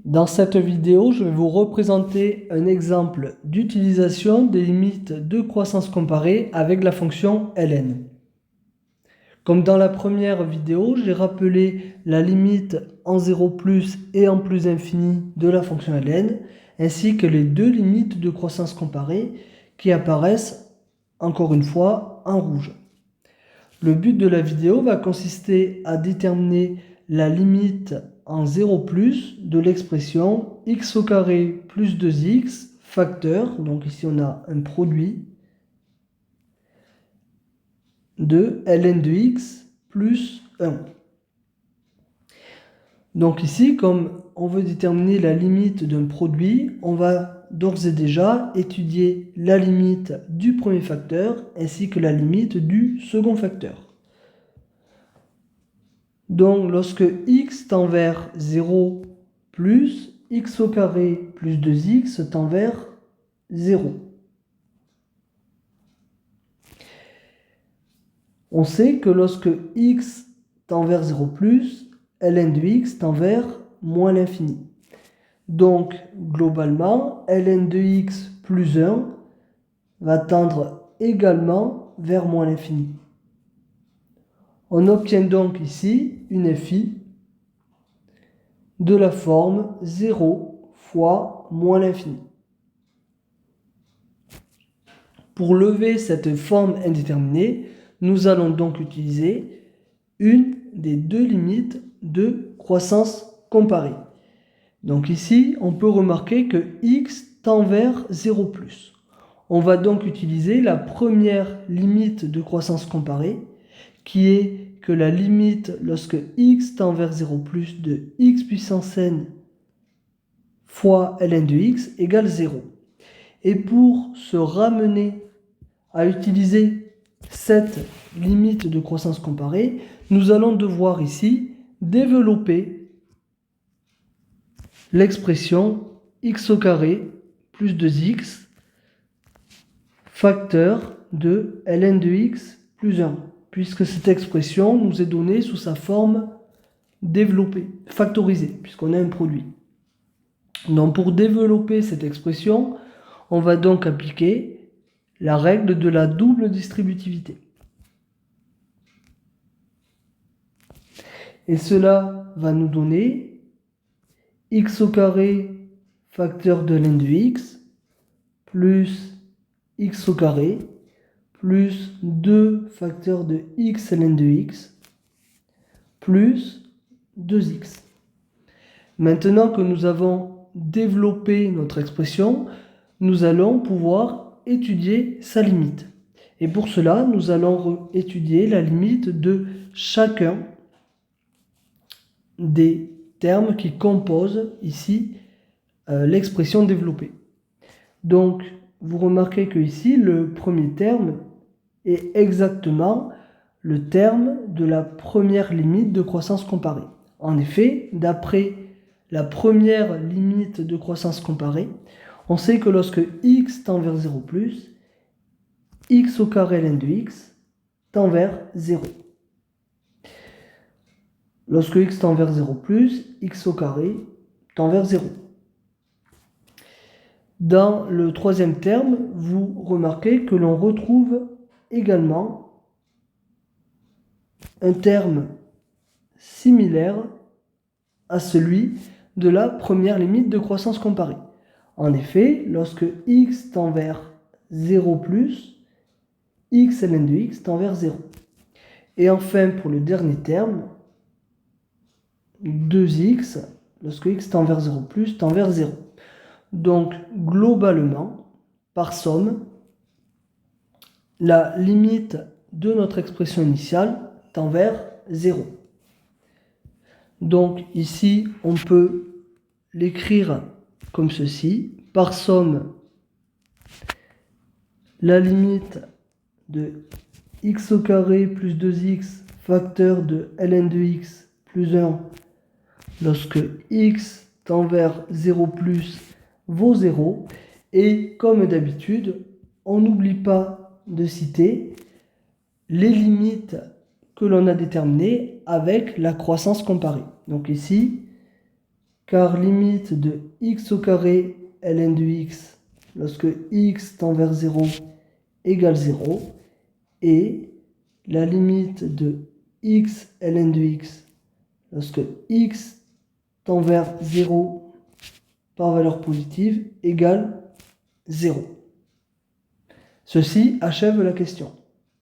Dans cette vidéo, je vais vous représenter un exemple d'utilisation des limites de croissance comparée avec la fonction ln. Comme dans la première vidéo, j'ai rappelé la limite en 0 et en plus infini de la fonction ln, ainsi que les deux limites de croissance comparée qui apparaissent encore une fois en rouge. Le but de la vidéo va consister à déterminer la limite en 0 de l'expression x au carré plus 2x facteur, donc ici on a un produit, de ln de x plus 1. Donc ici, comme on veut déterminer la limite d'un produit, on va d'ores et déjà étudier la limite du premier facteur ainsi que la limite du second facteur. Donc lorsque x tend vers 0 plus x au carré plus 2x tend vers 0. On sait que lorsque x tend vers 0 plus, ln de x tend vers moins l'infini. Donc globalement, ln de x plus 1 va tendre également vers moins l'infini. On obtient donc ici une fi de la forme 0 fois moins l'infini. Pour lever cette forme indéterminée, nous allons donc utiliser une des deux limites de croissance comparée. Donc ici, on peut remarquer que x tend vers 0 plus. On va donc utiliser la première limite de croissance comparée, qui est que la limite lorsque x tend vers 0 plus de x puissance n fois ln de x égale 0. Et pour se ramener à utiliser cette limite de croissance comparée, nous allons devoir ici développer l'expression x au carré plus 2x facteur de ln de x plus 1, puisque cette expression nous est donnée sous sa forme développée, factorisée, puisqu'on a un produit. Donc pour développer cette expression, on va donc appliquer la règle de la double distributivité. Et cela va nous donner x au carré facteur de ln de x plus x au carré plus 2 facteur de x ln de x plus 2x. Maintenant que nous avons développé notre expression, nous allons pouvoir étudier sa limite. Et pour cela, nous allons étudier la limite de chacun des termes qui composent ici l'expression développée. Donc, vous remarquez que ici, le premier terme est exactement le terme de la première limite de croissance comparée. En effet, d'après la première limite de croissance comparée, on sait que lorsque x tend vers 0 plus, x au carré ln de x tend vers 0. Lorsque x tend vers 0 plus, x au carré tend vers 0. Dans le troisième terme, vous remarquez que l'on retrouve également un terme similaire à celui de la première limite de croissance comparée. En effet, lorsque x tend vers 0 plus, x ln de x tend vers 0. Et enfin, pour le dernier terme, 2x, lorsque x tend vers 0 plus, tend vers 0. Donc, globalement, par somme, la limite de notre expression initiale tend vers 0. Donc, ici, on peut l'écrire comme ceci. Par somme, la limite de x au carré plus 2x facteur de ln de x plus 1 lorsque x tend vers 0 plus vaut 0. Et comme d'habitude, on n'oublie pas de citer les limites que l'on a déterminées avec la croissance comparée. Donc ici, car limite de x au carré ln de x lorsque x tend vers 0 égale 0, et la limite de x ln de x lorsque x tend vers 0 par valeur positive égale 0. Ceci achève la question.